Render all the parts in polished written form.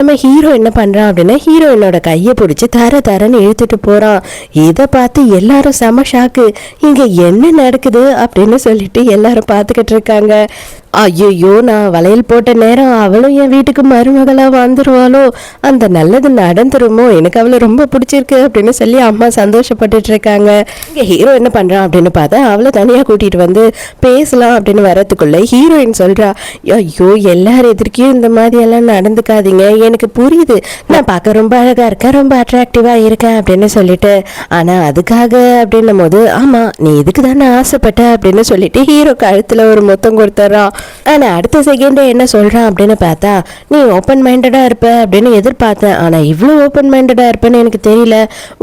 நம்ம ஹீரோ என்ன பண்றான் அப்படின்னா ஹீரோயினோட கையை பிடிச்சி தரன்னு இழுத்துட்டு போறான். இதை பார்த்து எல்லாரும் செம ஷாக்கு. இங்க என்ன நடக்குது அப்படின்னு சொல்லிட்டு எல்லாரும் பார்த்துக்கிட்டு இருக்காங்க. ஐயோ, நான் வளையல் போட்ட நேரம் அவளும் என் வீட்டுக்கு மருமகளா வந்துருவாளோ, அந்த நல்லது நடந்துருமோ, எனக்கு அவளை ரொம்ப பிடிச்சிருக்கு அப்படின்னு சொல்லி அம்மா சந்தோஷப்பட்டுட்டு இருக்காங்க. இங்க ஹீரோ என்ன பண்றான் அப்படின்னு பார்த்தா அவளை தனியா கூட்டிட்டு வந்து பேசலாம் அப்படின்னு வரதுக்குள்ள ஹீரோயின் சொல்றா, ஐயோ எல்லாரும் எதிர்க்கையும் இந்த மாதிரி எல்லாம் நடந்துக்காதீங்க, எனக்கு புரியுது, நான் பார்க்க ரொம்ப அழகா இருக்கேன், ரொம்ப அட்ராக்டிவா இருக்கேன் அப்படின்னு சொல்லிட்டு, ஆனா அதுக்காக அப்படின்னும் போது ஆமா நீ இதுக்கு தானே ஆசைப்பட்ட அப்படின்னு சொல்லிட்டு ஹீரோ கழுத்துல ஒரு மொத்தம் கொடுத்துட்றான். ஆனா அடுத்த செகண்டே என்ன சொல்றான் அப்படின்னு பார்த்தா, நீ ஓப்பன் மைண்டடா இருப்ப அப்படின்னு எதிர்பார்த்தேன், ஆனா இவ்வளவு ஓப்பன் மைண்டடா இருப்பேன்னு எனக்கு தெரியல,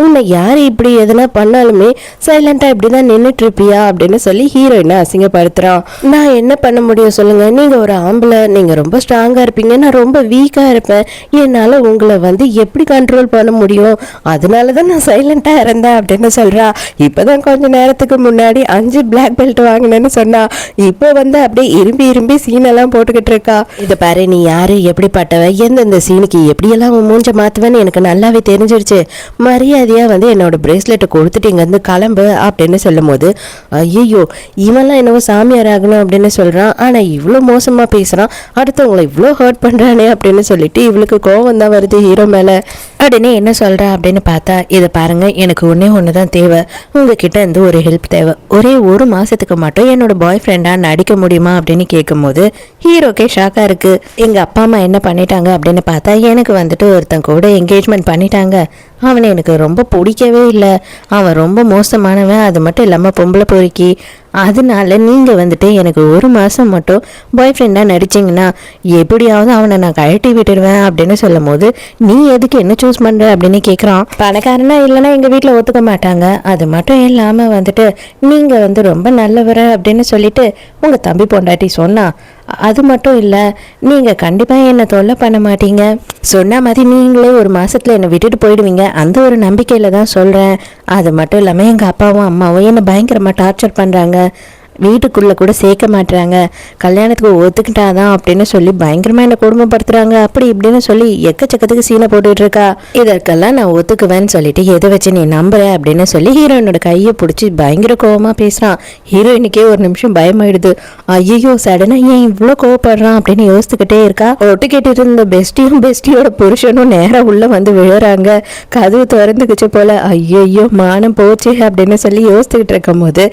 உன்னை யாரு இப்படி எதனா பண்ணாலுமே சைலண்டா இப்படிதான் நின்றுட்டு இருப்பியா அப்படின்னு சொல்லி ஹீரோயினை அசிங்கப்படுத்துறான். நான் என்ன பண்ண முடியும் சொல்லுங்க, நீங்க ஒரு ஆம்பளை, நீங்க ரொம்ப ஸ்ட்ராங்கா இருப்பீங்க, நான் ரொம்ப வீக்கா இருப்பேன், என்னால உங்களை எப்படி கண்ட்ரோல் பண்ண முடியும், அதனாலதான் நான் சைலண்டா இருந்தேன் அப்படின்னு சொல்றா. இப்பதான் கொஞ்ச நேரத்துக்கு முன்னாடி 5 பிளாக் பெல்ட் வாங்கினேன்னு சொன்னா, இப்போ அப்படியே இரும்பி சீனெல்லாம் போட்டுக்கிட்டு இருக்கா. இதை பாரு, நீ யாரு, எப்படிப்பட்டவ, எந்தெந்த சீனுக்கு எப்படியெல்லாம் மூஞ்ச மாத்துவேன்னு எனக்கு நல்லாவே தெரிஞ்சிருச்சு, மரியாதையா என்னோட பிரேஸ்லெட்டை கொடுத்துட்டு இங்க இருந்து கிளம்பு அப்படின்னு சொல்லும் போது, ஐயோ இவெல்லாம் என்னவோ சாமியார் ஆகணும் அப்படின்னு சொல்றான், ஆனா இவ்வளோ மோசமா பேசுறான், அடுத்தவங்களை இவ்வளோ ஹர்ட் பண்றானே அப்படின்னு சொல்லிட்டு இவளுக்கு கோவம் தான் வருது ஹீரோ மேல. உடனே என்ன சொல்றா அப்படின்னு பார்த்தா, இதை பாருங்க, எனக்கு ஒண்ணுதான் தேவை, உங்ககிட்ட இருந்து ஒரு ஹெல்ப் தேவை, ஒரே 1 மாசத்துக்கு மட்டும் என்னோட பாய் ஃப்ரெண்டா நடிக்க முடியுமா அப்படின்னு கேட்கும்போது ஹீரோக்கே ஷாக்கா இருக்கு. எங்க அப்பா அம்மா என்ன பண்ணிட்டாங்க அப்படின்னு பார்த்தா, எனக்கு ஒருத்தன் கூட என்கேஜ்மெண்ட் பண்ணிட்டாங்க, அவனை எனக்கு ரொம்ப பிடிக்கவே இல்லை, அவன் ரொம்ப மோசமானவன், அது மட்டும் இல்லாமல் பொம்பளை பொறுக்கி, அதனால நீங்கள் எனக்கு 1 மாதம் மட்டும் பாய் ஃப்ரெண்டாக நடிச்சிங்கன்னா எப்படியாவது அவனை நான் கழட்டி விட்டுடுவேன் அப்படின்னு சொல்லும் போது, நீ எதுக்கு என்ன சூஸ் பண்ணுற அப்படின்னு கேட்குறான். பணக்காரனா இல்லைன்னா எங்கள் வீட்டில் ஒத்துக்க மாட்டாங்க, அது மட்டும் இல்லாமல் நீங்கள் ரொம்ப நல்லவர அப்படின்னு சொல்லிட்டு உங்கள் தம்பி பொண்டாட்டி சொன்னா, அது மட்டும் இல்லை நீங்கள் கண்டிப்பாக என்னை தொல்லை பண்ண மாட்டீங்க, சொன்ன மாதிரி நீங்களே 1 மாதத்தில் என்னை விட்டுட்டு போயிடுவீங்க, அந்த ஒரு நம்பிக்கையில் தான் சொல்கிறேன். அது மட்டும் இல்லாமல் எங்கள் அப்பாவும் அம்மாவும் என்னை பயங்கரமாக டார்ச்சர் பண்ணுறாங்க, வீட்டுக்குள்ளே கூட சேர்க்க மாட்டுறாங்க, கல்யாணத்துக்கு ஒத்துக்கிட்டாதான் அப்படின்னு சொல்லி பயங்கரமாக என்னை கொடுமைப்படுத்துறாங்க, அப்படி இப்படின்னு சொல்லி எக்கச்சக்கத்துக்கு சீனை போட்டுட்டு இருக்கா. இதற்கெல்லாம் நான் ஒத்துக்குவேன்னு சொல்லிட்டு எதை வச்சு நீ நம்புற அப்படின்னு சொல்லி ஹீரோயினோட கையை பிடிச்சி பயங்கர கோவமாக பேசுகிறான். ஹீரோயினுக்கே ஒரு நிமிஷம் பயமாயிடுது. ஐயோ சடனாக ஏன் இவ்வளோ கோவப்படுறான் அப்படின்னு யோசித்துக்கிட்டே இருக்கா. ஒட்டு கேட்டுட்டு இருந்த பெஸ்டியோட புருஷனும் நேராக உள்ள விழுறாங்க. கதவு திறந்துக்குச்சு போல. ஐயோ மானம் போச்சு அப்படின்னு சொல்லி யோசித்துக்கிட்டு இருக்கும் போது